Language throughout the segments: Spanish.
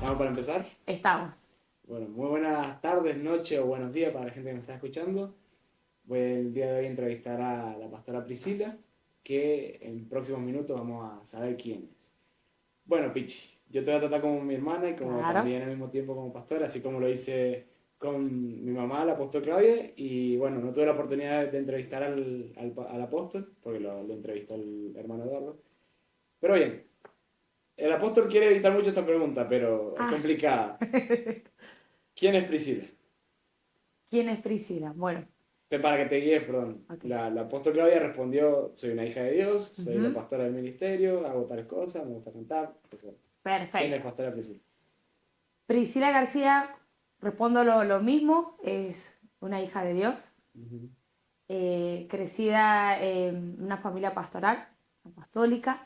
¿Vamos para empezar? Estamos. Bueno, muy buenas tardes, noches o buenos días para la gente que nos está escuchando. Voy el día de hoy a entrevistar a la pastora Priscila, que en próximos minutos vamos a saber quién es. Bueno, Pichi, yo te voy a tratar como mi hermana y como Claro. también al mismo tiempo como pastora, así como lo hice con mi mamá, la apóstol Claudia, y bueno, no tuve la oportunidad de entrevistar al apóstol, porque lo entrevistó el hermano Eduardo. Pero bien, el apóstol quiere evitar mucho esta pregunta, pero es Ah, complicada. ¿Quién es Priscila? ¿quién es Priscila? Bueno, Para que te guíes, perdón. ok. La apóstol Claudia respondió, soy una hija de Dios, soy la Ujú. pastora del ministerio, hago tales cosas, me gusta cantar, etc. ¿Quién es Perfecto. pastora Priscila? Priscila García, respondo lo mismo, es una hija de Dios, Ujú, crecida en una familia pastoral, apostólica,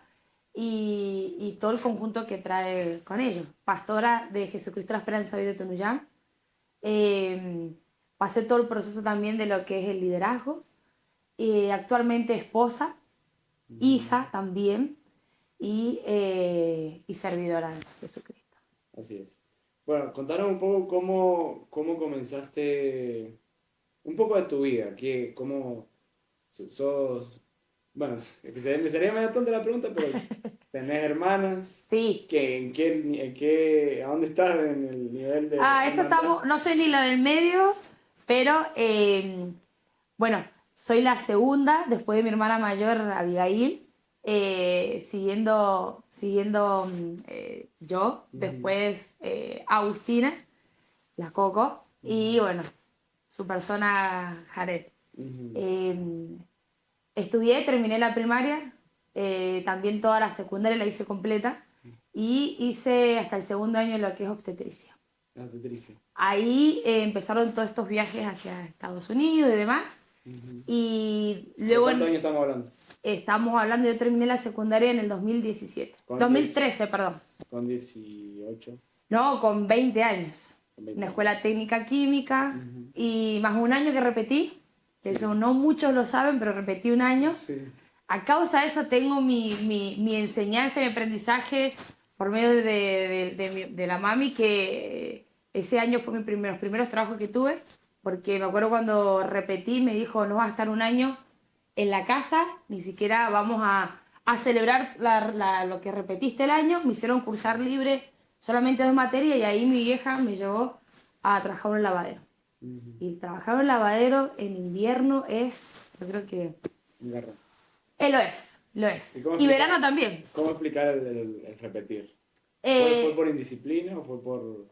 y todo el conjunto que trae con ello. Pastora de Jesucristo la Esperanza hoy de Tunuyán. Eh, Pasé todo el proceso también de lo que es el liderazgo. Actualmente esposa, ujú. hija también y servidora de Jesucristo. Así es. Bueno, contanos un poco cómo comenzaste, un poco de tu vida, cómo sos, bueno, es que me sería medio tonta la pregunta, pero tenés hermanas, Sí, ¿a dónde estás en el nivel de eso hermandad? estamos, no soy ni la del medio, pero bueno, soy la segunda después de mi hermana mayor, Abigail, yo, Ujú, después Agustina, la Coco, y ujú, bueno, su persona Jared. ujú. Eh, Estudié, terminé la primaria, también toda la secundaria la hice completa y hice hasta el segundo año lo que es obstetricia. Ah, Patricia. Ahí empezaron todos estos viajes hacia Estados Unidos y demás. Ujú. Y ¿De luego cuántos años estamos hablando? estamos hablando, yo terminé la secundaria en el 2017. Con 2013, perdón. con 18, No, con 20 años. con Una 20 años. escuela técnica química Ujú. y más un año que repetí. Eso Sí, no muchos lo saben, pero repetí un año. sí. A causa de eso tengo mi enseñanza y mi aprendizaje por medio de la mami, que ese año fue los primeros trabajos que tuve, porque me acuerdo cuando repetí, me dijo, no vas a estar un año en la casa, ni siquiera vamos a celebrar lo que repetiste el año, me hicieron cursar libre solamente 2 materias y ahí mi vieja me llevó a trabajar en un lavadero. Ujú. Y trabajar en un lavadero en invierno es, yo creo que Garra. lo es, lo ¿Y es. Y verano también. cómo explicar el repetir? ¿Fue Eh, por indisciplina o fue por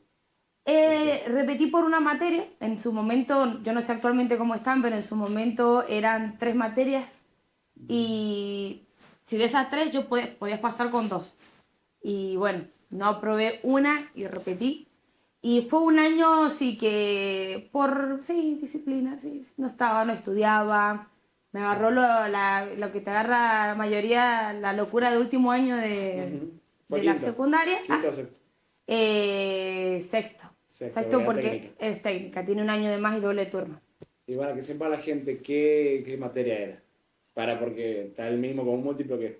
qué? Repetí por una materia. En su momento, yo no sé actualmente cómo están, pero en su momento eran 3 materias. Y si de esas 3 yo podías pasar con 2. Y bueno, no aprobé una y repetí. Y fue un año, sí, que por, sí, disciplina, sí, sí, no estaba, no estudiaba. Me agarró lo que te agarra la mayoría, la locura de último año Ujú. Fue de la quinto. secundaria. Quinto o sexto. Sexto. Sexto, Sexto era porque técnica. es técnica, tiene un año de más y doble turno. Y para que sepa la gente qué materia era. Porque está el mismo como múltiplo que es a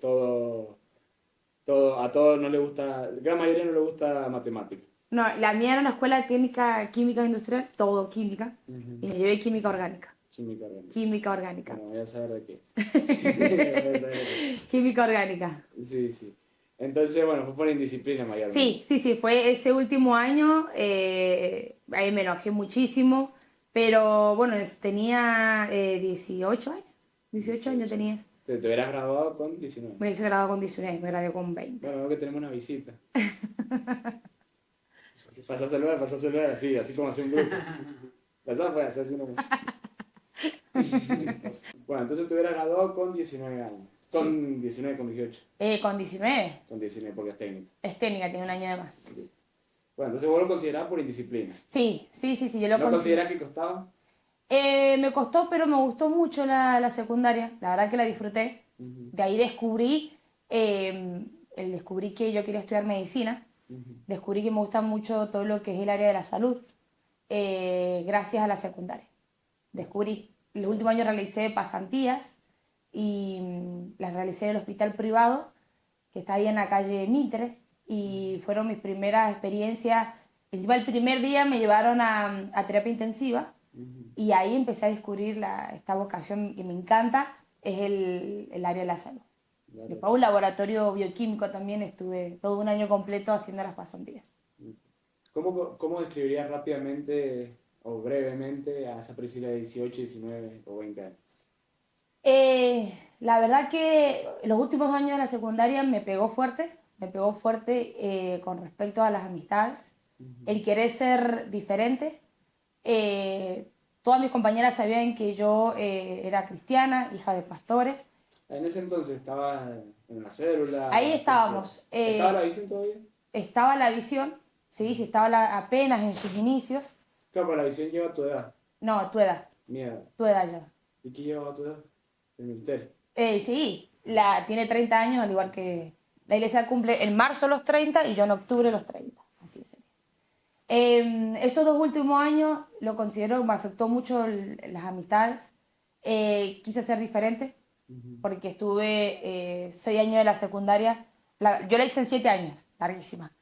todos no le gusta, la gran mayoría no le gusta matemática. No, la mía era una escuela técnica química industrial, todo química, Ujú. y me llevé química orgánica. Química orgánica. Química orgánica. Bueno, voy a saber de qué es. Voy a saber de qué es. Química orgánica. Sí, sí. Entonces, bueno, fue por indisciplina mayormente. Sí, sí, sí, fue ese último año, ahí me enojé muchísimo, pero bueno, tenía 18 años, 18 años 18. tenías. Te hubieras graduado con 19. Me hice graduado con 19, me gradué con 20. Bueno, veo que tenemos una visita. Pasá a saludar, pasá a saludar, así como hace un grupo. Pasá, pues, así nomás. Bueno, entonces te hubieras graduado con 19 años. Sí, Con 19, con 18. con 19, Con 19, porque es técnico. es técnica, tiene un año de más. Ok. Bueno, entonces vos lo considerás por indisciplina. Sí, sí, sí, sí, yo lo ¿No considero. considerás que costaba? Me costó, pero me gustó mucho la secundaria, la verdad que la disfruté. Ujú, De ahí eh, descubrí que yo quería estudiar medicina, ujú, descubrí que me gusta mucho todo lo que es el área de la salud, gracias a la secundaria. Descubrí, los últimos años realicé pasantías y las realicé en el hospital privado, que está ahí en la calle Mitre, y fueron mis primeras experiencias. Encima el primer día me llevaron a terapia intensiva y ahí empecé a descubrir esta vocación que me encanta, es el área de la salud. Después un laboratorio bioquímico también, estuve todo un año completo haciendo las pasantías. ¿Cómo describirías rápidamente o brevemente a esa Priscila de 18, 19 o 20 años? La verdad que los últimos años de la secundaria me pegó fuerte con respecto a las amistades, el querer ser diferente. Todas mis compañeras sabían que yo era cristiana, hija de pastores. En ese entonces estaba en la célula. Ahí estábamos. ¿Estaba la visión todavía? Estaba la visión, sí, estaba apenas en sus inicios. Claro, pero la visión lleva a tu edad. No, tu edad. Mi edad. Tu edad ya. ¿Y qué lleva a tu edad? El ministerio. Sí, tiene 30 años, al igual que la iglesia cumple en marzo los 30 y yo en octubre los 30. Así es. Esos 2 últimos años lo considero, me afectó mucho las amistades. Quise ser diferente porque estuve 6 años de la secundaria. Yo la hice en 7 años, larguísima.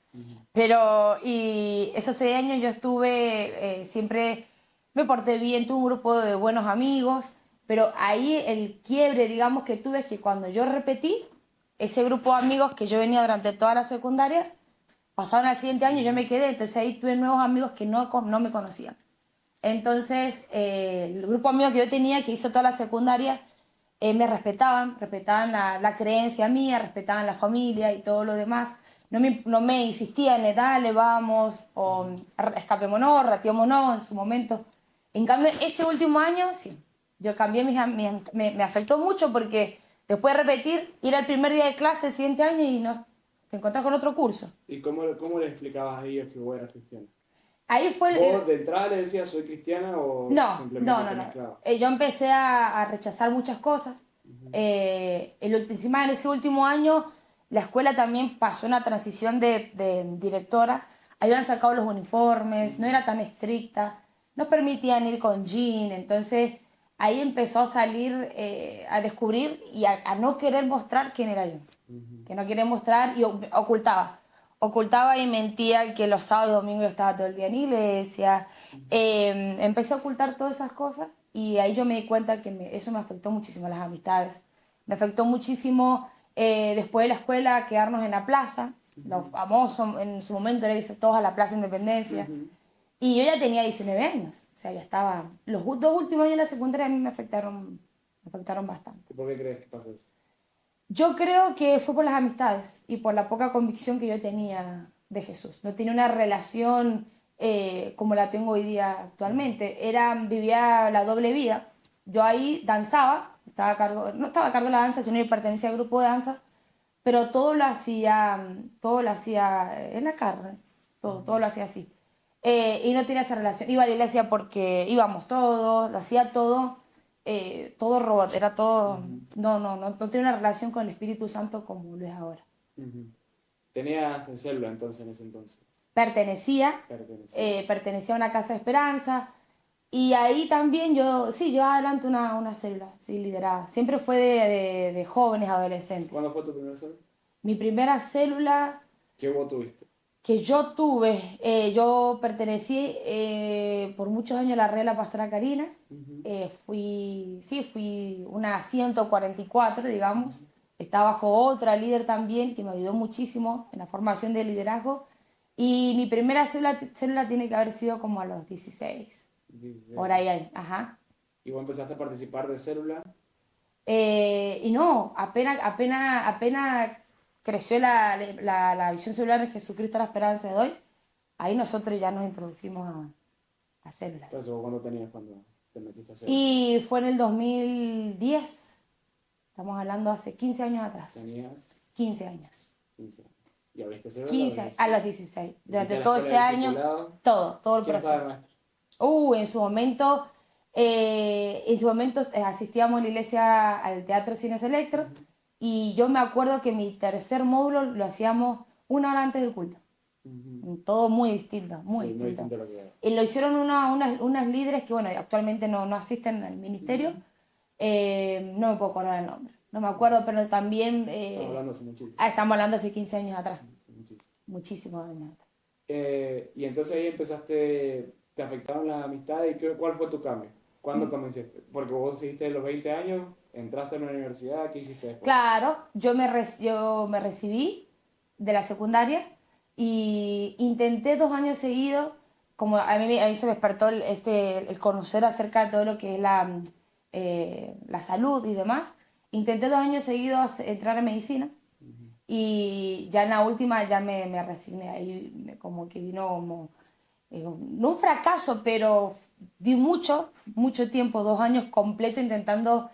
Pero y esos 6 años yo estuve, siempre me porté bien, tuve un grupo de buenos amigos, pero ahí el quiebre, digamos, que tuve es que cuando yo repetí, ese grupo de amigos que yo venía durante toda la secundaria, pasaron al siguiente año y yo me quedé, entonces ahí tuve nuevos amigos que no me conocían. Entonces, el grupo de amigos que yo tenía, que hizo toda la secundaria, me respetaban la creencia mía, respetaban la familia y todo lo demás. No me insistían en dale, vamos, o escapémonos, ratiémonos en su momento. En cambio, ese último año, sí, yo cambié me afectó mucho porque después de repetir, ir al primer día de clase el siguiente año y no, te encontrás con otro curso. ¿Y cómo le explicabas a ellos que vos eras cristiana? Ahí fue ¿Vos de entrada le decías soy cristiana o simplemente te mezclabas? Yo empecé a rechazar muchas cosas. Encima en ese último año la escuela también pasó una transición de directora. Habían sacado los uniformes, no era tan estricta, nos permitían ir con jean, entonces ahí empezó a salir, a descubrir y a no querer mostrar quién era yo. Que no quería mostrar y ocultaba y mentía que los sábados y domingos yo estaba todo el día en iglesia. Empecé a ocultar todas esas cosas y ahí yo me di cuenta que eso me afectó muchísimo las amistades. Me afectó muchísimo después de la escuela quedarnos en la plaza. Lo famoso en su momento era irse todos a la Plaza Independencia. Y yo ya tenía 19 años. O sea, ya estaba... Los 2 últimos años de la secundaria a mí me afectaron bastante. ¿Por qué crees que pasó eso? Yo creo que fue por las amistades y por la poca convicción que yo tenía de Jesús. No tenía una relación como la tengo hoy día actualmente. Vivía la doble vida. Yo ahí danzaba, no estaba a cargo de la danza, sino que pertenecía al grupo de danza, pero todo lo hacía en la carne, todo lo hacía así. Y no tenía esa relación. Iba a la iglesia porque íbamos todos, lo hacía todo robot, era todo, no tiene una relación con el Espíritu Santo como lo es ahora. ¿Tenías en célula entonces en ese entonces? Pertenecía a una casa de esperanza y ahí también yo adelanto una célula, sí, liderada. Siempre fue de jóvenes, adolescentes. ¿Cuándo fue tu primera célula? Mi primera célula ¿Qué vos tuviste? que yo tuve, yo pertenecí por muchos años a la red de la Pastora Karina. Fui una 144, digamos. Estaba bajo otra líder también que me ayudó muchísimo en la formación de liderazgo. Y mi primera célula tiene que haber sido como a los 16. 16. Por ahí, ajá. ¿Y vos empezaste a participar de célula? Y no, apenas creció la visión celular de Jesucristo, la esperanza de hoy, ahí nosotros ya nos introdujimos a células. Entonces, ¿vos cuándo tenías cuando te metiste a célula? Y fue en el 2010, estamos hablando hace 15 años atrás. ¿Tenías? 15 años. 15 años. ¿Y abriste célula? 15 a los 16. Durante ¿Hiciste todo la ese escuela de año, discipulado? todo el ¿Quién estaba de proceso. maestro? En su momento asistíamos a la iglesia al Teatro Cines Electro y yo me acuerdo que mi tercer módulo lo hacíamos 1 hora antes del culto. Todo muy distinto, muy distinto. Muy distinto a lo que era. Y lo hicieron unas líderes que, bueno, actualmente no asisten al ministerio. No me puedo acordar el nombre. No me acuerdo, pero también... Estamos hablando hace muchísimo. Estamos hablando hace 15 años atrás. Muchísimo. muchísimos años atrás. Y entonces ahí empezaste, te afectaron las amistades. ¿Cuál fue tu cambio? ¿Cuándo comenzaste? Porque vos seguiste los 20 años, entraste a la universidad, ¿qué hiciste después? Claro, yo me recibí de la secundaria y intenté 2 años seguidos, como a mí se me despertó el conocer acerca de todo lo que es la salud y demás. Intenté 2 años seguidos entrar a medicina y ya en la última ya me resigné. Ahí como que vino como, no un fracaso, pero di mucho tiempo, 2 años completo intentando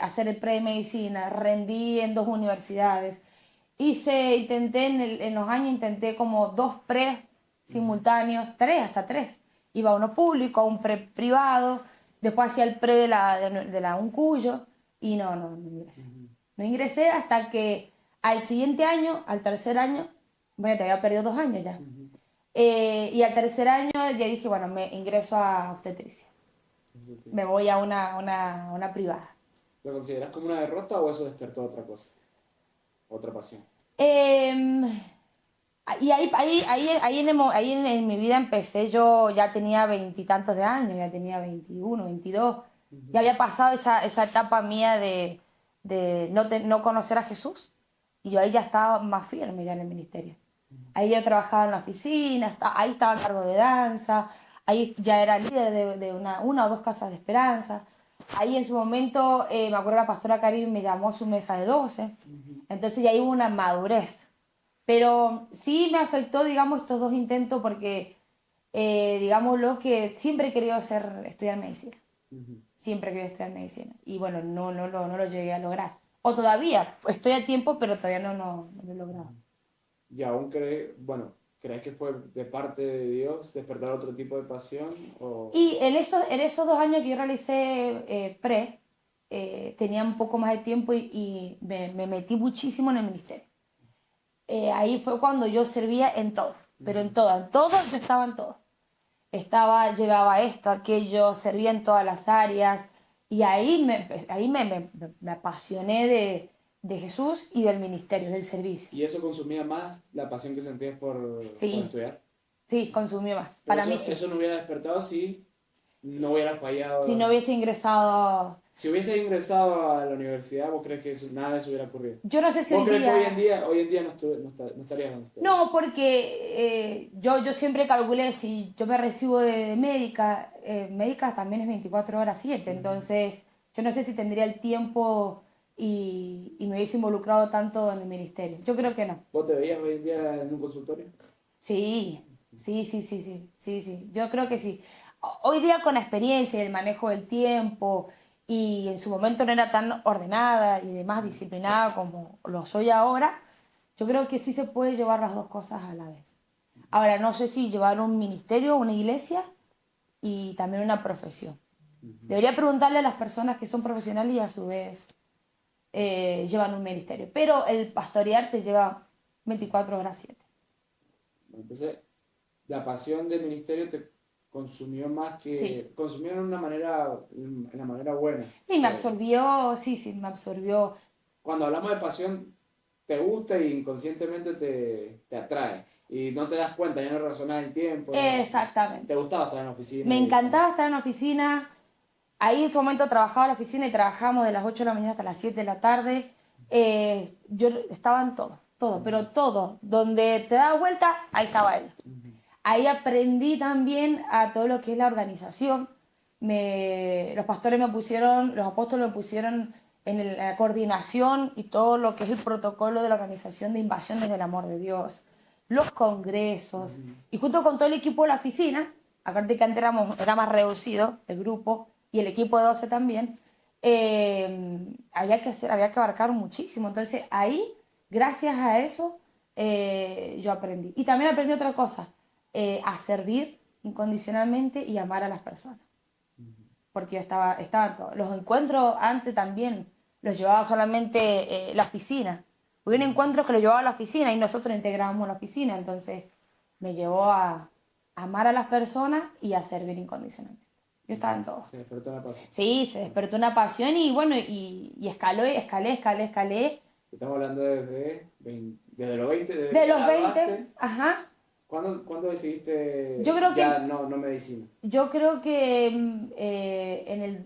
hacer el pre de medicina, rendí en 2 universidades. Intenté en los años, intenté como 2 pre simultáneos, hasta tres. Iba a uno público, a un pre privado, después hacía el pre de la Uncuyo y no ingresé. No ingresé hasta que al siguiente año, al tercer año, bueno, te había perdido 2 años ya. Y al tercer año ya dije, bueno, me ingreso a obstetricia. Me voy a una privada. ¿Lo consideras como una derrota o eso despertó otra cosa? Otra pasión. Eh, y ahí en mi vida empecé, yo ya tenía 20 y tantos de años, ya tenía 21, 22. Ya había pasado esa etapa mía de no conocer a Jesús. Y yo ahí ya estaba más firme ya en el ministerio. Ahí yo trabajaba en la oficina, ahí estaba a cargo de danza, ahí ya era líder de una o dos casas de esperanza. Ahí en su momento, me acuerdo la pastora Karim me llamó a su mesa de 12, entonces ya hubo una madurez. Pero sí me afectó, digamos, estos 2 intentos porque, digámoslo, que siempre he querido estudiar medicina. Siempre he querido estudiar medicina. Y bueno, no lo llegué a lograr. O todavía, estoy a tiempo, pero todavía no lo he logrado. ¿Y aún crees que fue de parte de Dios despertar otro tipo de pasión? Y en esos 2 años que yo realicé pre, tenía un poco más de tiempo y me metí muchísimo en el ministerio. Ahí fue cuando yo servía en todo, pero en todo yo estaba en todo. Llevaba esto, aquello, servía en todas las áreas y ahí me apasioné de Jesús y del ministerio, del servicio. ¿Y eso consumía más la pasión que sentías por Sí, estudiar? sí, consumió más. Pero Para mí sí. eso no hubiera despertado si no hubiera Si fallado. no hubiese ingresado. Si hubiese ingresado a la universidad, ¿vos crees que nada de eso hubiera ocurrido? Yo no sé si ¿Vos hoy crees que día. hoy en día no estarías donde estás? No, porque yo siempre calculé, si yo me recibo de médica, médica también es 24 horas 7, entonces yo no sé si tendría el tiempo y me hubiese involucrado tanto en el ministerio. Yo creo que no. ¿Vos te veías hoy en día en un consultorio? Sí, sí. Yo creo que sí. Hoy día con la experiencia y el manejo del tiempo y en su momento no era tan ordenada y demás disciplinada como lo soy ahora, yo creo que sí se puede llevar las dos cosas a la vez. Ahora, no sé si llevar un ministerio, una iglesia y también una profesión. Debería preguntarle a las personas que son profesionales y a su vez llevan un ministerio. Pero el pastorear te lleva 24 horas 7. Entonces, la pasión del ministerio te consumió más Sí. que. Consumió en la manera buena. Sí, me absorbió, sí, me absorbió. Cuando hablamos de pasión, te gusta y inconscientemente te atrae. Y no te das cuenta, ya no razonas el tiempo. Exactamente. Te gustaba estar en la oficina. Me encantaba estar en la oficina. Ahí en su momento trabajaba en la oficina y trabajábamos de las 8 de la mañana hasta las 7 de la tarde. Yo estaba en todo, pero todo. Donde te das vuelta, ahí estaba él. Ahí aprendí también a todo lo que es la organización. Los pastores los apóstoles me pusieron en la coordinación y todo lo que es el protocolo de la organización de invasión desde el amor de Dios, los congresos, y junto con todo el equipo de la oficina, aparte que antes era más reducido el grupo y el equipo de 12 también, había que abarcar muchísimo. Entonces ahí, gracias a eso, yo aprendí. Y también aprendí otra cosa, a servir incondicionalmente y amar a las personas. Porque yo estaba en todo. Los encuentros antes también los llevaba solamente la oficina. Hubo un encuentro que lo llevaba a la oficina y nosotros integrábamos la oficina, entonces me llevó a amar a las personas y a servir incondicionalmente. Yo estaba en todo. Se despertó la pasión. Sí, se despertó una pasión y bueno, y escalé. Estamos hablando desde desde los 20, desde De que los 20, graduaste, ajá. ¿cuándo decidiste Yo creo ya que, no medicina? yo creo que en el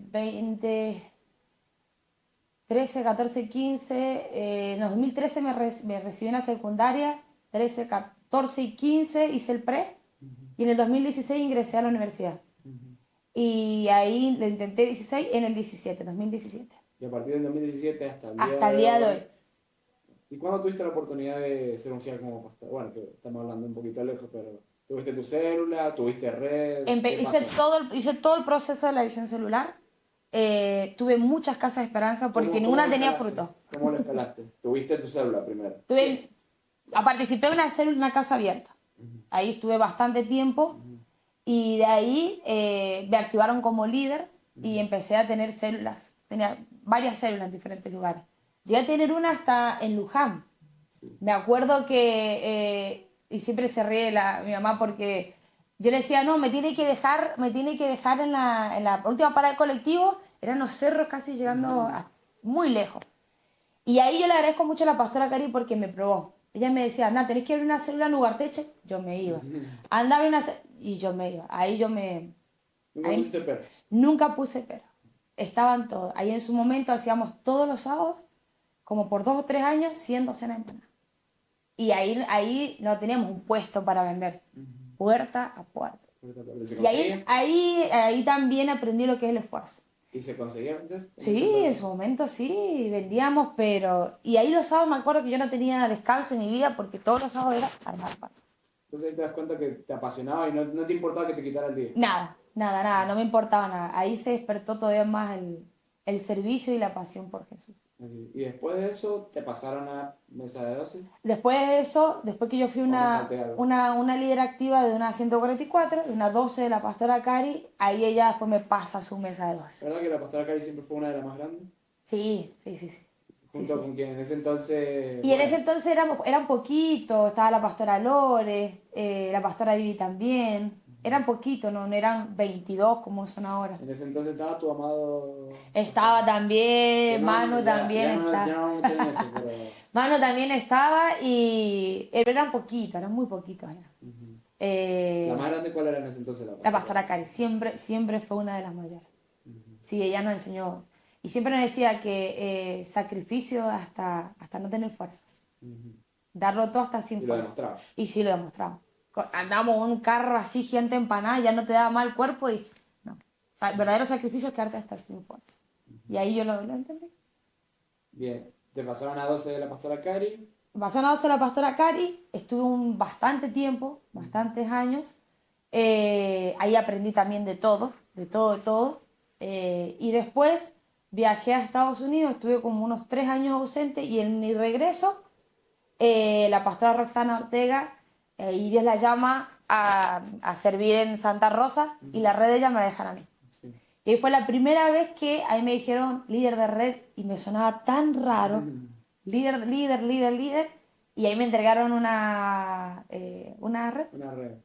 14, 15, en 2013 me recibí en la secundaria, 13, 14 y 15 hice el pre, y en el 2016 ingresé a la universidad. Y ahí le intenté 16 en el 2017. Y a partir del 2017 hasta el día Hasta el de día de hoy. hoy. ¿Y cuándo tuviste la oportunidad de ser ungida como pastor? Bueno, que estamos hablando un poquito lejos, pero ¿tuviste tu célula? ¿Tuviste red? ¿Qué pasó? Hice todo el proceso de la edición celular. Tuve muchas casas de esperanza porque ¿Cómo ninguna lo tenía escalaste? fruto. ¿Cómo lo escalaste? ¿Tuviste tu célula primero? Tuve, Participé en una célula en una casa abierta. Ahí estuve bastante tiempo y de ahí me activaron como líder y empecé a tener células. Tenía varias células en diferentes lugares. Llegué a tener una hasta en Luján. Sí. Me acuerdo que, y siempre se ríe mi mamá porque yo le decía, no, me tiene que dejar en la última parada del colectivo, eran los cerros casi llegando muy lejos. Y ahí yo le agradezco mucho a la pastora Cari porque me probó. Ella me decía, anda, tenés que abrir una célula en Ugarteche, yo me iba. Anda, a abrir y yo me iba. ¿Nunca Ahí pusiste pero? nunca puse pero. Estaban todos. Ahí en su momento hacíamos todos los sábados, como por 2 o 3 años, 100 docenas de empanadas. Y ahí no teníamos un puesto para vender, puerta a puerta. ¿Se Y conseguía? ahí también aprendí lo que es el esfuerzo. ¿Y se conseguía antes? En ese Sí, en entonces. su momento sí, vendíamos, pero... Y ahí los sábados me acuerdo que yo no tenía descanso en mi vida porque todos los sábados era armar pan. Entonces ahí te das cuenta que te apasionaba y no te importaba que te quitara el día. Nada, no me importaba nada. Ahí se despertó todavía más el servicio y la pasión por Jesús. Así. Y después de eso te pasaron a mesa de 12. Después de eso, después que yo fui ¿O me salté algo? una líder activa de una 144, de una 12 de la pastora Cari, ahí ella después me pasa a su mesa de 12. ¿Verdad que la pastora Cari siempre fue una de las más grandes? Sí, sí, sí, sí. Sí, Junto sí. con quien en ese entonces, Y en ese bueno, entonces eran poquitos, estaba la pastora Lore, la pastora Vivi también, eran poquitos, no eran 22 como son ahora. en ese entonces estaba tu amado Estaba pastor. Que también, Manu también ya está. no me meter en eso, pero... Manu también estaba y eran poquitos, eran muy poquitos. Ujú. ¿La Eh, más grande cuál era en ese entonces la la pastora? pastora Cari siempre fue una de las mayores. Ujú. Sí, ella nos enseñó. Y siempre nos decía que sacrificio hasta no tener fuerzas. Ujú. Darlo todo hasta sin Y lo fuerza. demostraba. Y sí lo demostramos. Andamos en un carro así, gente empanada, ya no te daba mal cuerpo y... No. El verdadero sacrificio es quedarte hasta sin fuerza. Y ahí yo lo entendí. Bien, te pasaron a 12 de la pastora Cari. Pasó a la pastora Cari, estuve bastante tiempo, bastantes años. Ahí aprendí también de todo, de todo, de todo. Y después viajé a Estados Unidos, estuve como unos 3 años ausente y en mi regreso, la pastora Roxana Ortega, y Dios la llama a servir en Santa Rosa y la red de ella me la dejan a mí. Sí. Y fue la primera vez que ahí me dijeron líder de red y me sonaba tan raro. Líder. Y ahí me entregaron una red. Una red.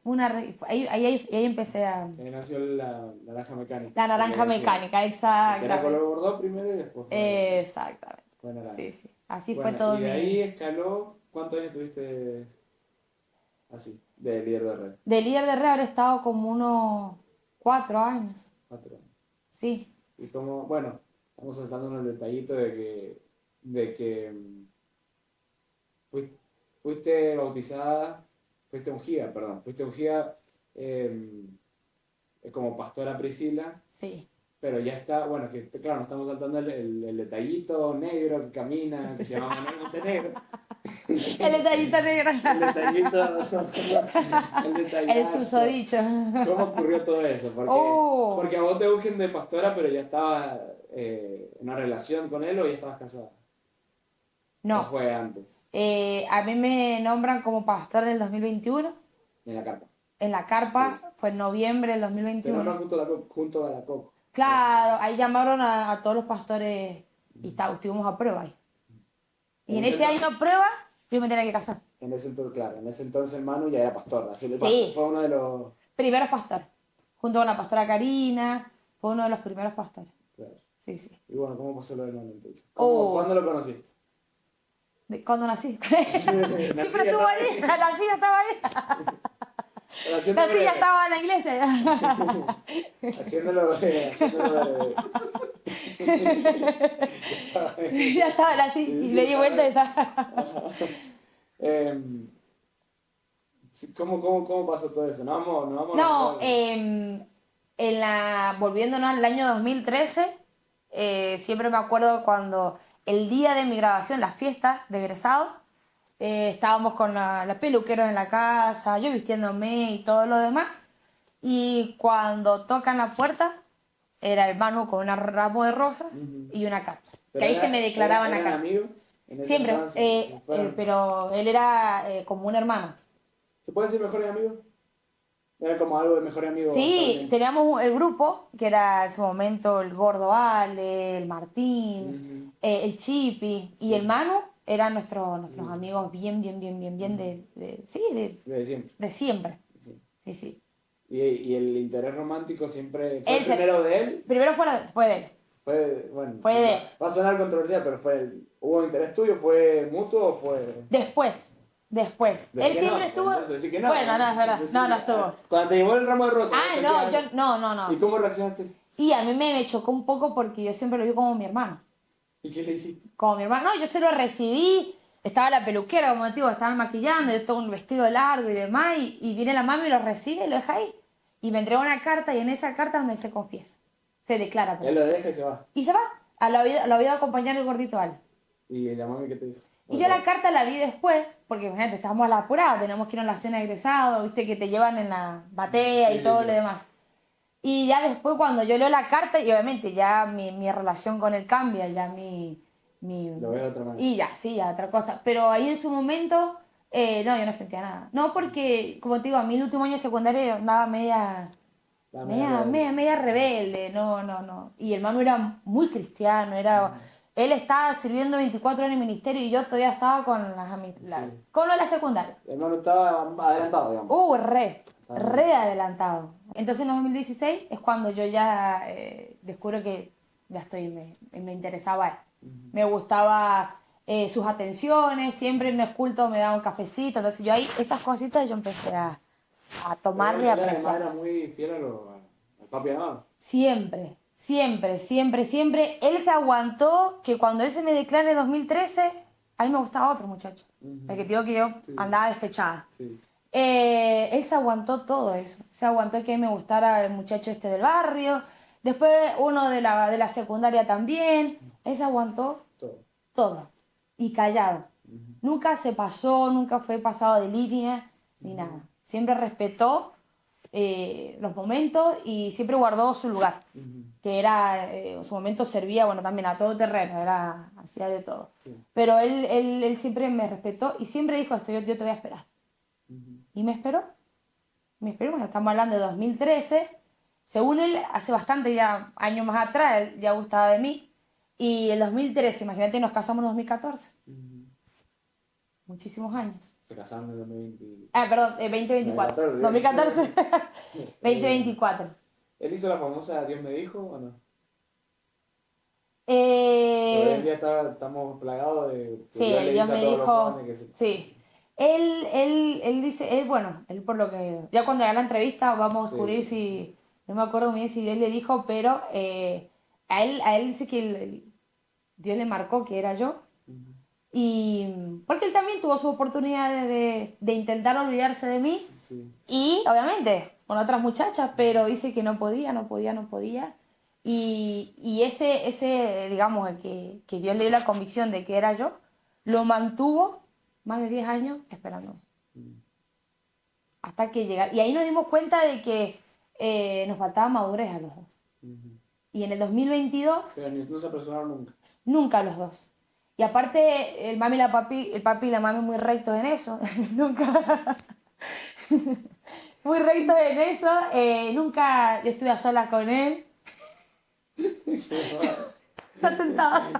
Una red. Ahí empecé a... Ahí nació la naranja mecánica. La que naranja le decían. mecánica, Sí, que era color exactamente. bordó primero y después fue, Exactamente. fue naranja. Sí, sí. Así fue Bueno, todo y de ahí mi... escaló. ¿Cuántos años tuviste así, de líder de red? De líder de red habré estado como unos 4 años. 4 años. Sí. Y como, bueno, estamos saltando en el detallito de que fuiste bautizada, fuiste ungida eh, como pastora Priscila, Sí. pero ya está, bueno, que claro, no estamos saltando el detallito negro que camina, que se llama Manuel Montenegro. El detallito negro. El detallito, el El detallazo. susodicho. ¿Cómo ocurrió todo eso? Porque a vos te ungen de pastora, pero ya estabas en una relación con él o ya estabas casada. ¿O No. fue antes? A mí me nombran como pastor en el 2021. En la carpa. En la carpa fue en noviembre del Te 2021. nombran junto a la Coco. Claro, ahí llamaron a todos los pastores y estuvimos a prueba ahí. Y en ese año a prueba, yo me tenía que casar. En ese entonces, claro, en ese entonces Manu ya era pastor. Así Sí. Fue uno de los... Primeros pastores. Junto con la pastora Karina, fue uno de los primeros pastores. Claro. Sí, sí. Y bueno, ¿cómo pasó lo de Manu entonces? Oh. ¿Cuándo lo conociste? Cuando nací. Nací, Siempre ya estuvo estaba ahí, ahí. la silla estaba ahí. Haciéndolo, La silla estaba en la iglesia. haciéndolo, haciéndolo estaba ahí. Ya estaba la silla. Sí, Y sí, le di vuelta y estaba. Ajá. Em, sí, ¿cómo pasó todo eso? No vamos a No, nombrar. volviéndonos al año 2013, siempre me acuerdo cuando el día de mi graduación, las fiestas de egresado, estábamos con los peluqueros en la casa, yo vistiéndome y todo lo demás. Y cuando tocan la puerta, era el Manu con un ramo de rosas Ujú. y una carta. Que Pero ahí se me declaraban eran acá. amigos en ese Siempre, entonces. pero él era como un hermano. ¿Se puede decir mejores amigos? Era como algo de mejores amigos Sí, actualmente. teníamos el grupo, que era en su momento el Gordo Ale, el Martín, Ujú. el Chipi y el Sí. Manu eran nuestros Sí. amigos bien Ujú. sí, Desde siempre. de siempre. Sí. Sí, sí. Y el interés romántico siempre fue el Él se- primero de él. Primero fue de él. Fue, bueno, Fue de él. va a sonar controversial, pero ¿hubo interés tuyo? ¿Fue mutuo o fue...? Después. Decir Él que siempre no, estuvo. entonces decir que no. Bueno, no, es verdad. Decir No, no que- estuvo. Cuando te llevó el ramo de rosas, Ah, ¿sentí no, algo? no. ¿Y cómo reaccionaste? Y a mí me chocó un poco porque yo siempre lo vi como mi hermano. ¿Y qué le dijiste? Como mi hermano. No, yo se lo recibí. Estaba la peluquera, como te digo, estaban maquillando, yo todo un vestido largo y demás. Y viene la mami y lo recibe y lo deja ahí. Y me entregó una carta y en esa carta donde él se confiesa. Se declara. Él lo deja y se va. Y se va. Lo había acompañado el gordito Ale. ¿Y la mami qué te dijo? Y yo la carta la vi después, porque imagínate, estábamos a la apurada, tenemos que ir a la cena de egresado, viste que te llevan en la batea Sí, y sí, todo sí. lo demás. Y ya después cuando yo leo la carta, y obviamente ya mi relación con él cambia, ya Lo ves de otra manera. Y ya, sí, ya otra cosa. Pero ahí en su momento, no, yo no sentía nada. No, porque, como te digo, a mí el último año de secundaria yo andaba La media rebelde. media rebelde, no. Y el Manu era muy cristiano, él estaba sirviendo 24 horas en el ministerio y yo todavía estaba con Sí. con lo de la secundaria. El hermano estaba adelantado, digamos. Re adelantado. Entonces en 2016 es cuando yo ya descubro que ya me interesaba él. Me gustaba sus atenciones, siempre en el culto me daba un cafecito, entonces yo ahí, esas cositas yo empecé a tomarle y a Él además apreciar. era muy fiel al papi amado. Siempre. Él se aguantó que cuando él se me declara en 2013, a mí me gustaba otro muchacho. Ujú. El que te digo que yo Sí. andaba despechada. Sí. Él se aguantó todo eso. Se aguantó que me gustara el muchacho este del barrio. Después uno de la secundaria también. Él se aguantó Todo. todo. Y callado. Nunca se pasó, nunca fue pasado de línea, ni nada. Siempre respetó los momentos y siempre guardó su lugar. Que era, en su momento servía, bueno, también a todo terreno, hacía de todo. Sí. Pero él siempre me respetó y siempre dijo esto, yo te voy a esperar. Y me esperó, bueno, estamos hablando de 2013. Según él, hace bastante ya, años más atrás, él ya gustaba de mí. Y el 2013, imagínate, nos casamos en 2014. Muchísimos años. Se casaron en el 2020. Ah, perdón, 2024. 2014. 2014, 2024. ¿Él hizo la famosa Dios me dijo o no? Porque hoy en día estamos plagados de que Sí, Dios le Dios dice a me todos los dijo, jóvenes que se... sí. Él dice, bueno, él por lo que, ya cuando haga la entrevista vamos a Sí. descubrir si, no me acuerdo bien si Dios le dijo, pero a él dice que Dios le marcó que era yo. Y porque él también tuvo su oportunidad de intentar olvidarse de mí Sí. y obviamente con otras muchachas, pero dice que no podía. Y ese digamos, el que Dios le dio la convicción de que era yo, lo mantuvo más de 10 años esperándome. Hasta que llegara. Y ahí nos dimos cuenta de que nos faltaba madurez a los dos. Y en el 2022, Pero no se apresuraron nunca. nunca los dos. Y aparte, el papi y la mami muy rectos en eso. Nunca. Muy rectos en eso. Nunca yo estuve a solas con él. Está tentado.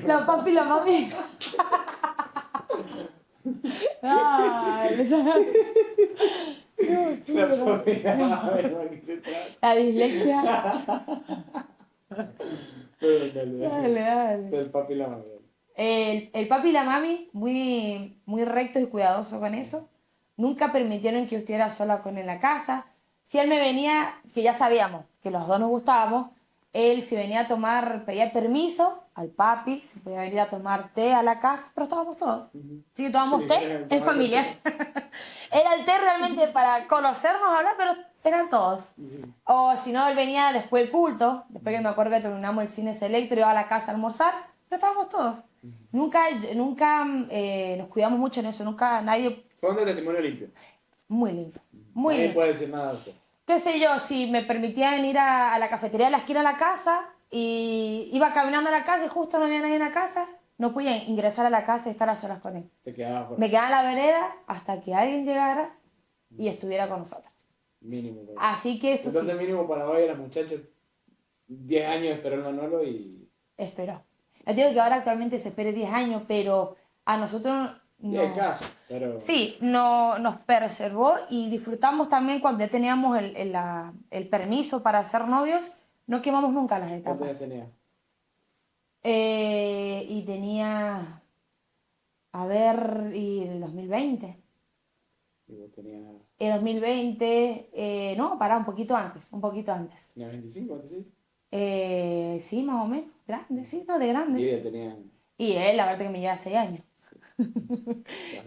La Papi y la mami. Ay, la dislexia. Dale. Dale. El papi y la mamá. El papi y la mami, muy, muy rectos y cuidadosos con eso. Nunca permitieron que yo estuviera sola con él en la casa. Si él me venía, que ya sabíamos que los dos nos gustábamos, él si venía a tomar, pedía permiso al papi, si podía venir a tomar té a la casa, pero estábamos todos. Así que tomamos Sí, té en familia. Era el té realmente para conocernos, hablar, pero eran todos. O si no, él venía después del culto, después que me acuerdo que terminamos el cine selecto, iba a la casa a almorzar, pero estábamos todos. Nunca nos cuidamos mucho en eso, nunca nadie... Fue un testimonio limpio. Muy limpio, muy Nadie limpio. puede decir nada de usted. Qué sé yo, si me permitían ir a la cafetería de la esquina de la casa y iba caminando a la calle y justo no había nadie en la casa, no podía ingresar a la casa y estar a solas con él. Te quedabas por Me quedaba en la vereda hasta que alguien llegara y estuviera con nosotros. mínimo. Pero. Así que eso Entonces sí, mínimo para hoy a las muchachas 10 años esperó el Manolo y... esperó. Les digo que ahora actualmente se espere 10 años, pero a nosotros Y hay no. casos, pero... Sí, no, nos preservó y disfrutamos también cuando ya teníamos el permiso para ser novios, no quemamos nunca las ¿Cuántos años etapas. tenía? Y tenía, a ver, y el 2020. Y vos tenías... El 2020, no, pará, un poquito antes, un poquito antes. ¿Tenías 25, 26? Sí, más o menos, grande, sí, no, de Y grandes. ella tenía... Y él, la verdad que me lleva 6 años.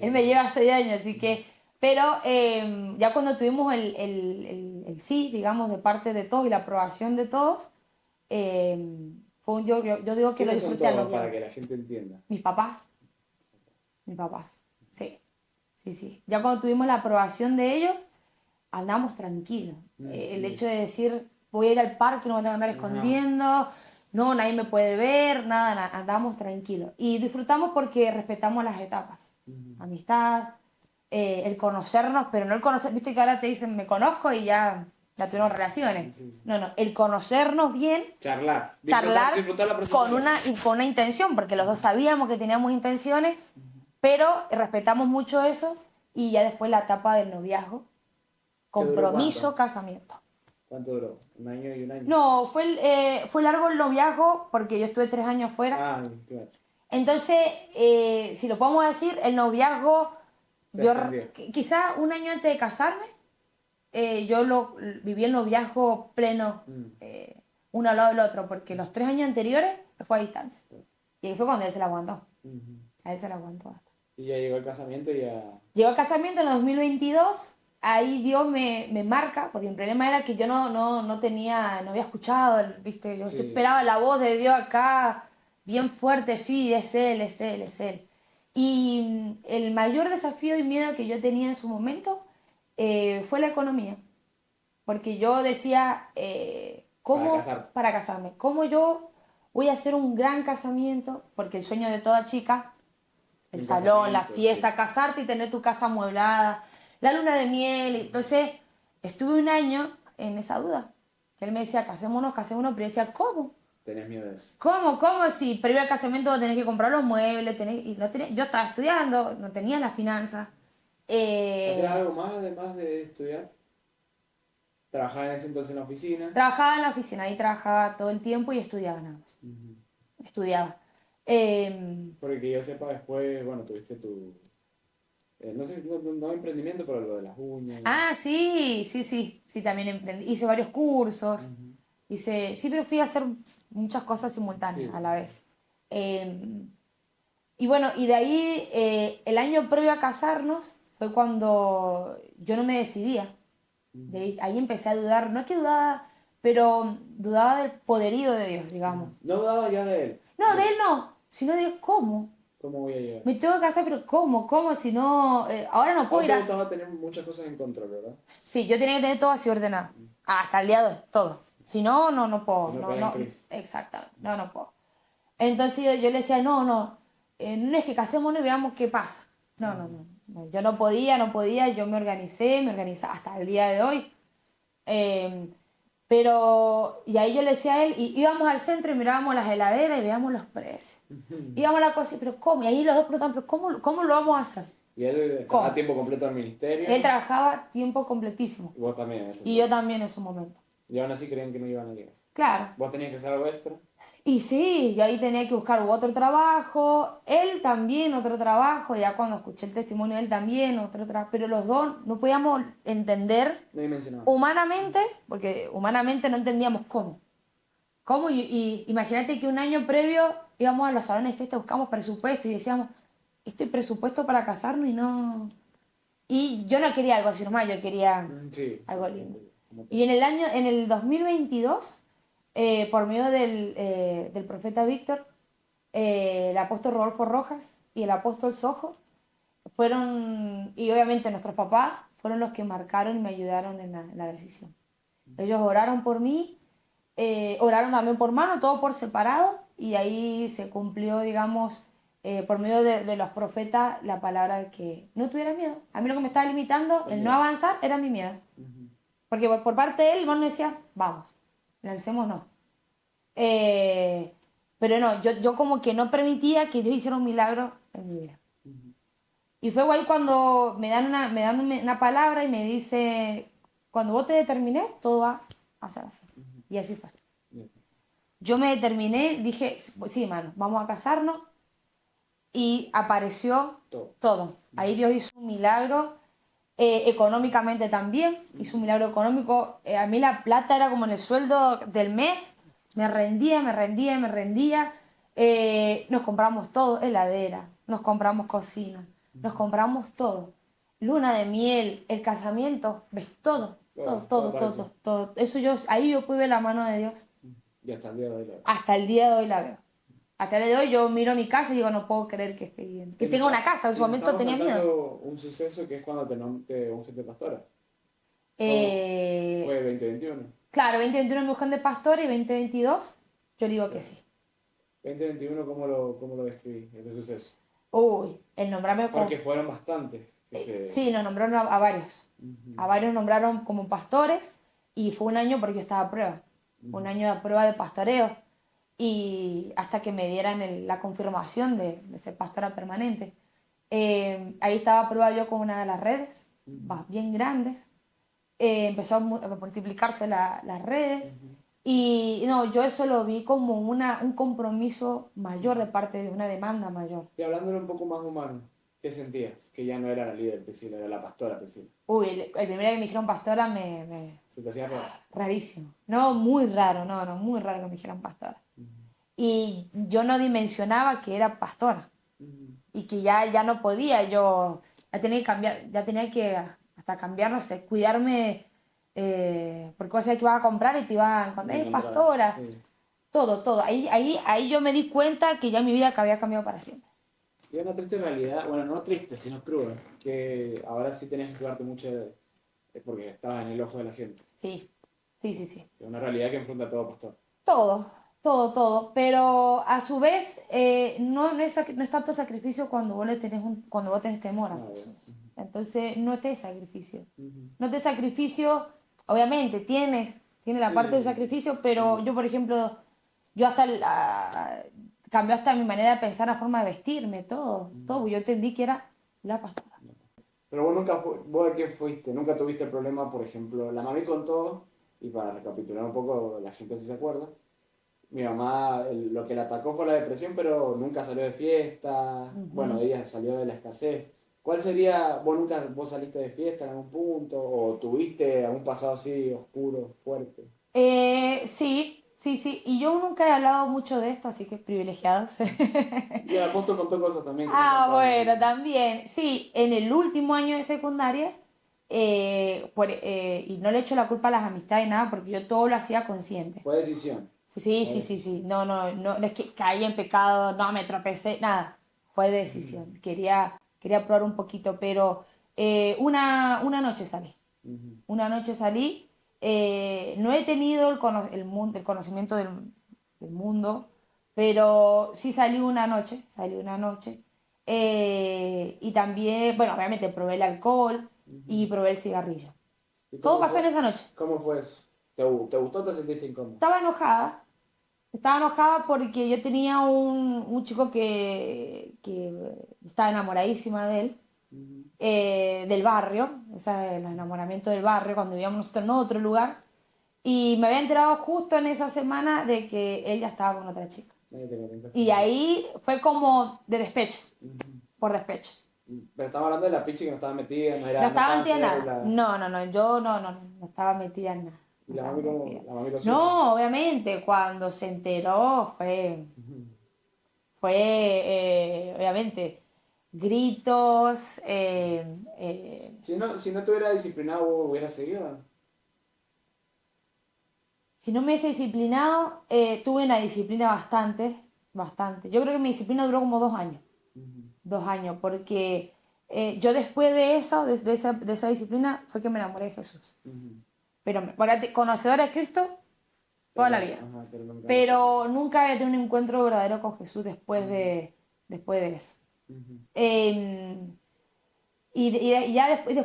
Él me lleva 6 años, así que... Pero ya cuando tuvimos el sí, digamos, de parte de todos y la aprobación de todos, yo digo que lo ¿Quiénes son disfruté a todos los para viajes. que la gente entienda? Mis papás, sí, sí, sí. Ya cuando tuvimos la aprobación de ellos, andamos tranquilos. El hecho de decir, voy a ir al parque, no me tengo que andar escondiendo, no, nadie me puede ver, nada, andamos tranquilos. Y disfrutamos porque respetamos las etapas. Amistad, el conocernos, pero no el conocer, viste que ahora te dicen, me conozco y ya tuvieron relaciones. Sí, sí. No, el conocernos bien, Charlar. charlar Disfrutar la con presentación. con una intención, porque los dos sabíamos que teníamos intenciones, pero respetamos mucho eso y ya después la etapa del noviazgo, ¿Qué duró compromiso, casamiento. ¿Cuánto duró? ¿Un año y un año? No, fue largo el noviazgo porque yo estuve 3 años fuera. Ah, claro. Entonces, si lo podemos decir, el noviazgo, Se yo extendió. quizá un año antes de casarme, viví el noviazgo pleno, uno al lado del otro, porque los 3 años anteriores fue a distancia. Y ahí fue cuando él se la aguantó. A él se la aguantó. Y ya llegó el casamiento y ya... Llegó al casamiento en el 2022, ahí Dios me marca, porque el problema era que yo no había escuchado, ¿viste? Yo Sí. esperaba la voz de Dios acá, bien fuerte, sí, es Él, es Él, es Él. Y el mayor desafío y miedo que yo tenía en su momento fue la economía, porque yo decía, ¿cómo, para casarme, cómo yo voy a hacer un gran casamiento? Porque el sueño de toda chica, el Un salón, la casamiento, fiesta, sí. casarte y tener tu casa amueblada, la luna de miel. Entonces, estuve un año en esa duda. Él me decía, casémonos, casémonos, pero yo decía, ¿cómo? Tenías miedo de eso. ¿Cómo? ¿Cómo? Si previo al casamiento tenés que comprar los muebles, y no tenés, yo estaba estudiando, no tenía las finanzas. ¿Hacías algo más además de estudiar? ¿Trabajabas en ese entonces en la oficina? Trabajaba en la oficina, ahí trabajaba todo el tiempo y estudiaba nada más. Estudiaba. Porque que yo sepa después, bueno, tuviste tu... no sé, no emprendimiento, pero lo de las uñas. Sí, también emprendí. Hice varios cursos. Sí, pero fui a hacer muchas cosas simultáneas Sí. a la vez. Y bueno, y de ahí, el año previo a casarnos, fue cuando yo no me decidía. De ahí empecé a dudar, no es que dudaba, pero dudaba del poderío de Dios, digamos. No dudaba ya de él. No, de él no, sino de cómo. ¿Cómo voy a llegar? Me tengo que casar, pero ¿cómo? ¿Cómo? Si no, ahora no ¿A puedo vos ir te a... gustaba tener muchas cosas en control, verdad? Sí, yo tenía que tener todo así ordenado. Hasta el día de hoy, todo. Si no, no puedo. Si no, No, caes en no, crisis. exactamente, no puedo. Entonces yo le decía, no es que casémonos y veamos qué pasa. No, yo no podía, yo me organicé hasta el día de hoy. Pero, y ahí yo le decía a él, y íbamos al centro y mirábamos las heladeras y veíamos los precios. Íbamos a la cocina, pero ¿cómo? Y ahí los dos preguntaban, pero ¿cómo lo vamos a hacer? Y él ¿Cómo? estaba a tiempo completo en el ministerio. Él trabajaba tiempo completísimo. Y vos también en ese Y yo entonces. también en su momento. Y aún así creían que no iban a llegar. Claro. Vos tenías que hacer algo extra. Y sí, yo ahí tenía que buscar otro trabajo, él también otro trabajo, ya cuando escuché el testimonio de él también otro trabajo, pero los dos no podíamos entender No dimensionado. humanamente, porque humanamente no entendíamos cómo. ¿Cómo? Y imagínate que un año previo íbamos a los salones de fiesta, buscamos presupuesto y decíamos, este presupuesto para casarnos y no... Y yo no quería algo así nomás, yo quería Sí, algo sí, lindo. como Y todo. en el 2022, por medio del profeta Víctor, el apóstol Rodolfo Rojas y el apóstol Sojo fueron, y obviamente nuestros papás, fueron los que marcaron y me ayudaron en la decisión. Ellos oraron por mí, oraron también por mano, todo por separado, y ahí se cumplió, digamos, por medio de los profetas, la palabra de que no tuviera miedo. A mí lo que me estaba limitando, Fue el no miedo. avanzar, era mi miedo. Ujú. Porque por parte de él, vos me decías, vamos, lancémonos. Eh, pero no, yo como que no permitía que Dios hiciera un milagro en mi vida. Ujú. Y fue guay cuando me dan una palabra y me dice, cuando vos te determines, todo va a ser así. Y así fue. Bien. Yo me determiné, dije, pues sí, mano, vamos a casarnos. Y apareció Todo. todo. Ahí Dios hizo un milagro, económicamente también, hizo un milagro económico. A mí la plata era como en el sueldo del mes, me rendía, me rendía, me rendía. Nos compramos todo, heladera, nos compramos cocina, nos compramos todo. Luna de miel, el casamiento, ves todo, todo, Todo, todo todo, apareció. todo, todo. Eso yo, ahí yo pude ver la mano de Dios. Y hasta el día de hoy. Hasta el día de hoy la veo. Hasta el día de hoy yo miro mi casa y digo, no puedo creer que esté bien. Que Y tenga una casa, en su nos momento estamos tenía miedo. saltando un suceso que es cuando te ungiste pastora. ¿Cómo fue Eh, 2021? claro, 2021 me buscan de pastor y 2022 yo digo que Claro. sí. 2021, cómo lo describí, este suceso? Uy, el nombrarme como... Porque fueron bastantes que se... Sí, nos nombraron a varios. Ujú, A varios nombraron como pastores y fue un año porque yo estaba a prueba. Un ujú, año de prueba de pastoreo. Y hasta que me dieran la confirmación de ser pastora permanente. Ahí estaba a prueba yo con una de las redes, ujú, bien grandes. Empezó a multiplicarse las redes. ujú, Y no, yo eso lo vi como un compromiso mayor de ujú. parte de una demanda mayor. Y hablándolo un poco más humano, ¿qué sentías? Que ya no era la líder Priscila, era la pastora Priscila. Uy, el primer día que me dijeron pastora Se te hacía raro. rarísimo. No, muy raro, no, no, muy raro que me dijeran pastora. Ujú, Y yo no dimensionaba que era pastora. ujú. Y que ya no podía, yo ya tenía que cambiar, ya tenía que hasta cambiar, no sé, cuidarme por cosas que ibas a comprar y te ibas a De encontrar, encontrar, pastora, sí. todo, todo. Ahí yo me di cuenta que ya mi vida había cambiado para siempre. Y una triste realidad, bueno, no triste, sino cruda, que ahora sí tenías que cuidarte mucho porque estabas en el ojo de la gente. Sí, sí, sí, sí. Es una realidad que enfrenta todo pastor. Todo, todo, todo. Pero a su vez, no es tanto sacrificio cuando vos, cuando vos tenés temor a Ah, Jesús. bien. Entonces, no es de sacrificio. Ujú. No es de sacrificio, obviamente, tiene la Sí, parte sí, de sí, sí. sacrificio, Sin pero duda. yo, por ejemplo, yo hasta cambió hasta mi manera de pensar, la forma de vestirme, todo, todo. Yo entendí que era la pastora. Pero vos nunca vos de qué fuiste, nunca tuviste el problema, por ejemplo, la mami contó, y para recapitular un poco, la gente si se acuerda, mi mamá lo que la atacó fue la depresión, pero nunca salió de fiesta, bueno, Ujú. ella salió de la escasez. ¿Cuál sería, vos saliste de fiesta en algún punto, o tuviste algún pasado así oscuro, fuerte? Sí, sí, sí. Y yo nunca he hablado mucho de esto, así que privilegiados. Y el apóstol contó cosas también que no Ah, contaron bueno, aquí. también. Sí, en el último año de secundaria, y no le echo la culpa a las amistades, nada, porque yo todo lo hacía consciente. Fue decisión. Sí, Fue sí, sí, sí. decisión. No, no, no, no es que caí en pecado, no me tropecé, nada. Fue Ujú, decisión. Quería probar un poquito, pero una noche salí. ujú, Una noche salí. No he tenido el conocimiento del mundo, pero sí salí una noche. Y también, bueno, obviamente probé el alcohol y ujú. probé el cigarrillo. ¿Y Todo pasó en esa noche. cómo fue eso? Te gustó o te sentiste incómodo? Estaba enojada. Estaba enojada porque yo tenía un chico que estaba enamoradísima de él, Ujú, del barrio, ese es el enamoramiento del barrio, cuando vivíamos nosotros en otro lugar. Y me había enterado justo en esa semana de que él ya estaba con otra chica. Nadie te contó. Y ahí fue como de despecho, Ujú. por despecho. Pero estamos hablando de la pichi que no estaba metida, no No era, no estaba estaban metida en nada. células. No, yo no estaba metida en nada. Y No la estaba mami metida. como, la mami lo supo. No, obviamente, cuando se enteró Ujú. obviamente, gritos, Si no te hubiera disciplinado, hubiera seguido. si no me hubiese disciplinado, tuve una disciplina bastante. Yo creo que mi disciplina duró como 2 años. Ujú. 2 años, porque yo después de eso, de esa disciplina, fue que me enamoré de Jesús. Ujú. Pero, bueno, conocedora de Cristo toda la vida. Ajá, pero nunca. Pero nunca había tenido un encuentro verdadero con Jesús Ujú. después de eso. Ujú. Eh, y ya después,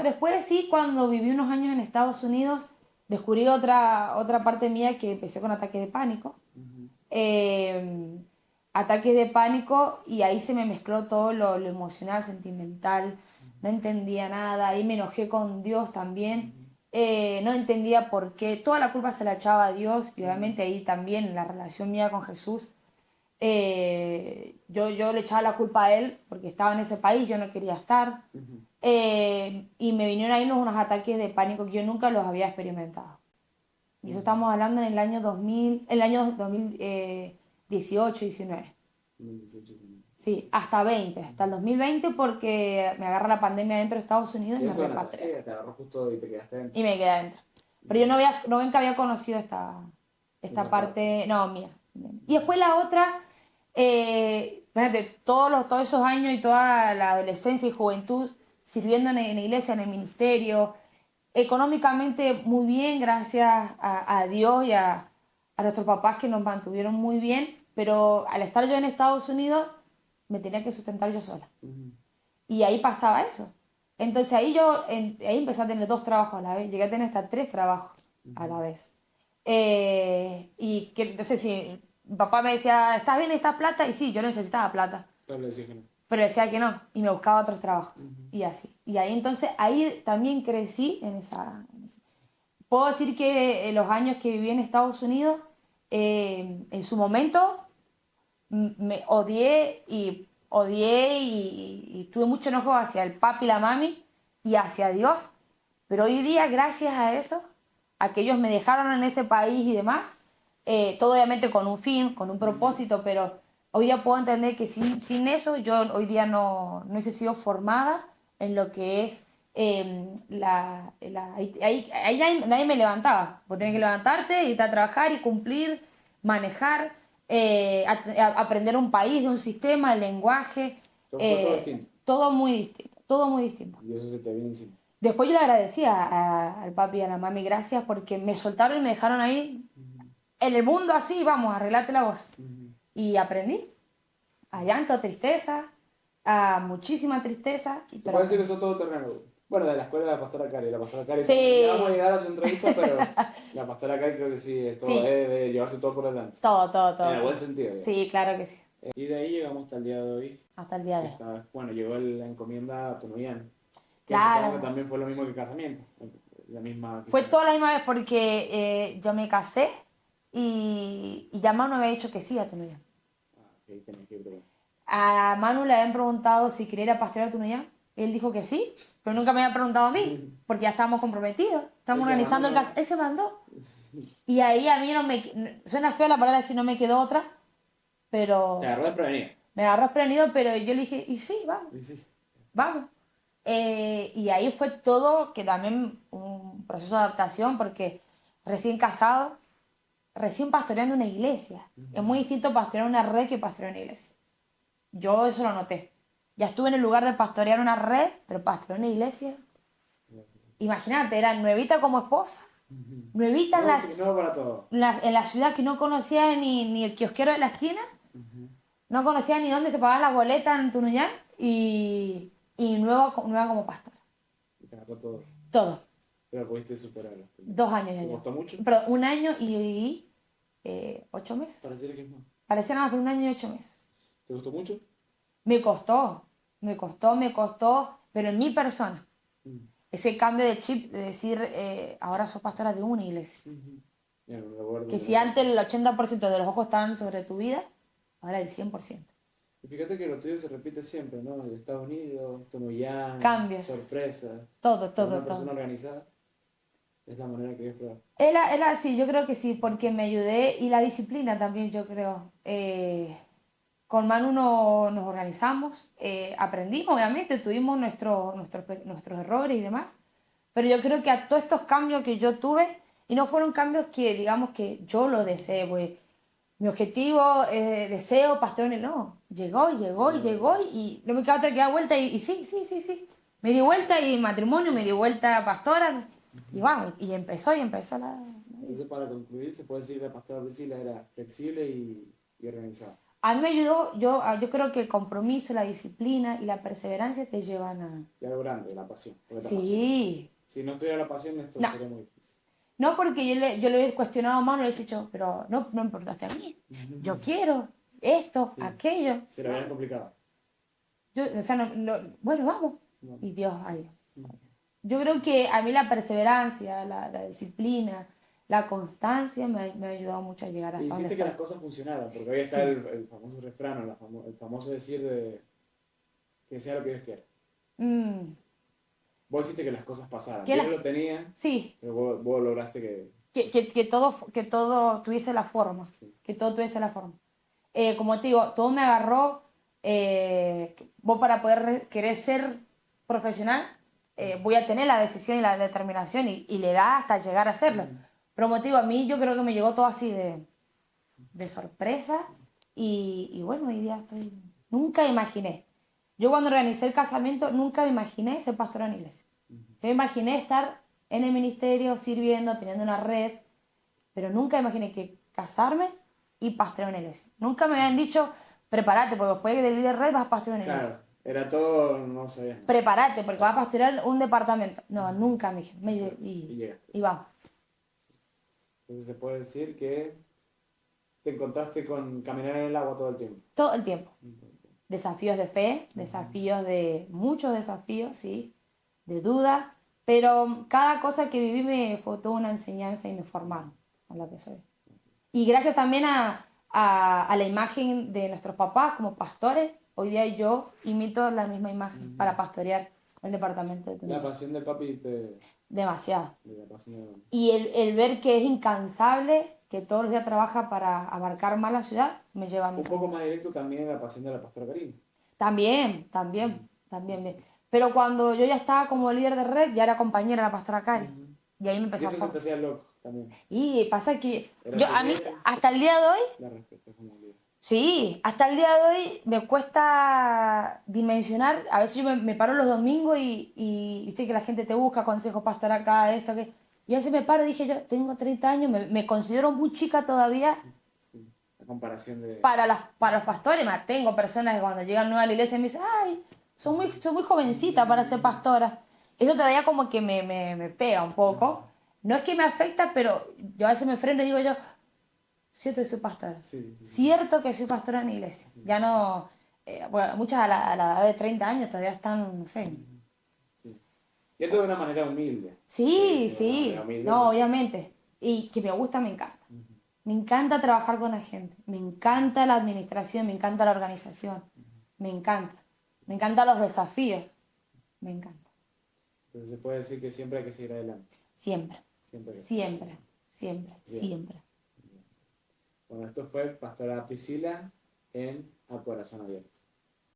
después sí, cuando viví unos años en Estados Unidos, descubrí otra parte mía que empecé con ataques de pánico. Ujú. eh, Ataques de pánico y ahí se me mezcló todo lo emocional, sentimental, no entendía nada, ahí me enojé con Dios también, no entendía por qué, toda la culpa se la echaba a Dios y Ujú. obviamente ahí también la relación mía con Jesús, yo le echaba la culpa a Él porque estaba en ese país, yo no quería estar. Ujú. Y me vinieron ahí unos ataques de pánico que yo nunca los había experimentado. Y eso Ujú. estamos hablando en el año 2000, el año 2018, 19. 2018, sí. Sí, hasta 20, hasta el 2020 porque me agarra la pandemia dentro de Estados Unidos y Y me eso en la repatrié. tragedia te agarró justo y te quedaste dentro. Y me quedé adentro. Pero yo no ven que había conocido esta Esa parte. parte, no, mía. Y después la otra, fíjate, todos esos años y toda la adolescencia y juventud sirviendo en la iglesia, en el ministerio, económicamente muy bien, gracias a Dios y a nuestros papás que nos mantuvieron muy bien, pero al estar yo en Estados Unidos me tenía que sustentar yo sola. Ujú. Y ahí pasaba eso. Entonces ahí empecé a tener 2 trabajos a la vez, llegué a tener hasta 3 trabajos a la Ujú. vez. Y que, entonces si mi papá me decía, ¿estás bien esta plata? Y sí, yo necesitaba plata, Pero le decía que no. pero decía que no, y me buscaba otros trabajos. Ujú. Y así. Y ahí entonces, ahí también crecí Puedo decir que los años que viví en Estados Unidos, en su momento me odié y tuve mucho enojo hacia el papi y la mami y hacia Dios. Pero hoy día, gracias a eso, a que ellos me dejaron en ese país y demás, todo obviamente con un fin, con un Ujú. propósito, pero hoy día puedo entender que sin eso yo hoy día no hubiese sido formada en lo que es ahí nadie me levantaba. Vos tenés que levantarte, irte a trabajar y cumplir, manejar, aprender un país, de un sistema, el lenguaje, Fue todo distinto. todo muy distinto, todo muy distinto. Y eso se te viene encima. Después yo le agradecía al papi y a la mami, gracias porque me soltaron y me dejaron ahí Ujú. en el mundo así, vamos, arreglate la voz. Ujú. Y aprendí a llanto, a tristeza, a muchísima tristeza, Se pero puede decir que aprendí. eso todo terreno. Bueno, de la escuela de la pastora Cari. La pastora Cari también. Ya vamos a Sí, llegar a su entrevista, pero la pastora Cari creo que sí, es todo, sí, es de llevarse todo por delante. En el buen todo. sentido, digamos. Sí, claro que sí, Y de ahí llegamos hasta el día de hoy. hasta el día Que de hoy. está, bueno, llegó la encomienda a Tunuyán. Que supongo que Claro, también fue lo mismo que el casamiento. La misma, fue quizás. toda la misma vez porque yo me casé y ya Manu me había dicho que sí a Tunuyán. Ah, ok, tenés que ir, pero. A Manu le habían preguntado si quería ir a pastorear a Tunuyán. Él dijo que sí, pero nunca me había preguntado a mí, porque ya estábamos comprometidos. Estamos Ese mando organizando el no. caso. Él se mandó. Y ahí a mí no me... Suena fea la palabra si no me quedó otra, Te pero agarró desprevenida. me agarró desprevenido, pero yo le dije, y sí, vamos, Sí, sí. vamos. Y ahí fue todo, que también un proceso de adaptación, porque recién casado, recién pastoreando una iglesia. Es muy distinto pastorear una red que pastorear una iglesia. Yo eso lo noté. Ya estuve en el lugar de pastorear una red, pero pastorear una iglesia. Imagínate, era nuevita como esposa, nuevita No, no para todo. en la ciudad que no conocía ni el kiosquero de la esquina, Ujú. no conocía ni dónde se pagaban las boletas en Tunuyán y nueva como pastora. Y te agarró todo. Todo. Pero pudiste superarlo. 2 años ya ¿Te llevo. costó mucho? Pero 1 año y 8 meses. Pareciera que es más. Parecía nada más por 1 año y 8 meses. ¿Te gustó mucho? Me costó, pero en mi persona. Mm. ese cambio de chip de decir, ahora sos pastora de una iglesia. Ya no recuerdo. Que si antes el 80% de los ojos estaban sobre tu vida, ahora el 100%. Y fíjate que lo tuyo se repite siempre, ¿no? De Estados Unidos, Tomoyán, Cambios. sorpresas. Todo, Una persona todo. organizada es la manera que es probar. Sí, yo creo que sí, porque me ayudé y la disciplina también, yo creo. Con Manu nos organizamos, aprendimos, obviamente, tuvimos nuestros errores y demás, pero yo creo que a todos estos cambios que yo tuve, y no fueron cambios que, digamos, que yo lo deseé, pues mi objetivo, deseo, pastorear, no, llegó, y no me quedaba otra que dar vuelta, y sí. Me di vuelta y matrimonio, me di vuelta pastora, y vamos, y empezó la... Entonces, para concluir, se puede decir que la pastora Priscila era flexible y organizada. A mí me ayudó, yo creo que el compromiso, la disciplina y la perseverancia te llevan a... Y algo grande, la pasión. Porque te apasiona. Sí. Si no tuviera la pasión, esto No, sería muy difícil. no porque yo le he cuestionado a Manu y le he dicho, pero no me importaste a mí. Yo quiero esto, Sí. aquello. Se lo había complicado. O sea, bueno, vamos. No. Y Dios, ay. Yo creo que a mí la perseverancia, la disciplina, la constancia me ha ayudado mucho a llegar Y hasta donde hiciste que estoy. las cosas funcionaran, porque hoy está Sí. el famoso refrán, el famoso decir de que sea lo que Dios quiera. Mm, Vos hiciste que las cosas pasaran. que Dios las- lo tenía, sí, pero vos lograste que... que todo tuviese la forma, Sí. que todo tuviese la forma. Como te digo, todo me agarró, vos para poder querer ser profesional, voy a tener la decisión y la determinación y le da hasta llegar a hacerlo. Pero como te digo, a mí yo creo que me llegó todo así de sorpresa y bueno, hoy día estoy... Nunca imaginé. Yo cuando organicé el casamiento, nunca me imaginé ser pastora en la iglesia. Se me imaginé estar en el ministerio, sirviendo, teniendo una red, pero nunca imaginé que casarme y pastorear una iglesia. Nunca me habían dicho, prepárate, porque después de líder red vas a pastorear una iglesia. Claro, era todo, no sabías nada. Prepárate, porque vas a pastorear un departamento. No, nunca me dije. Y llegaste. Y vamos. Entonces se puede decir que te encontraste con caminar en el agua todo el tiempo. Todo el tiempo. Desafíos de fe, muchos desafíos, sí, de duda, pero cada cosa que viví me fue toda una enseñanza y me formaron a lo que soy. Y gracias también a la imagen de nuestros papás como pastores, hoy día yo imito la misma imagen para pastorear el departamento de La Tucumán. pasión del papi te... Demasiado. La pasión de... Y el ver que es incansable, que todos los días trabaja para abarcar más la ciudad, me lleva a mí. Un poco más directo también la pasión de la pastora Karina. También. Pero cuando yo ya estaba como líder de red, ya era compañera de la pastora Cari. Y ahí me Y empezó eso se te hacía loco también. Y pasa que Era a mí, seguir hasta el día de hoy, la respeto como líder. sí, hasta el día de hoy me cuesta dimensionar. A veces yo me paro los domingos y viste que la gente te busca consejos pastor acá, esto, que... Y a veces me paro y dije, yo tengo 30 años, me considero muy chica todavía Sí. La comparación de... para los pastores. Tengo personas que cuando llegan nuevas a la iglesia me dicen, ay, son muy jovencita para ser pastora. Eso todavía como que me pega un poco. No es que me afecta, pero yo a veces me freno y digo yo, cierto que soy pastora. Sí. Cierto que soy pastora en la iglesia. Ya no... bueno, muchas a la edad de 30 años todavía están, no sé. Sí. Y esto de una manera humilde. Sí. De una manera humilde, No, ¿no? obviamente. Y que me gusta, me encanta. Me encanta trabajar con la gente. Me encanta la administración, me encanta la organización. Me encanta. Me encantan los desafíos. Me encanta. Entonces se puede decir que siempre hay que seguir adelante. Siempre. Siempre. Siempre. Bueno, esto fue Pastora Priscila en A Corazón Abierto.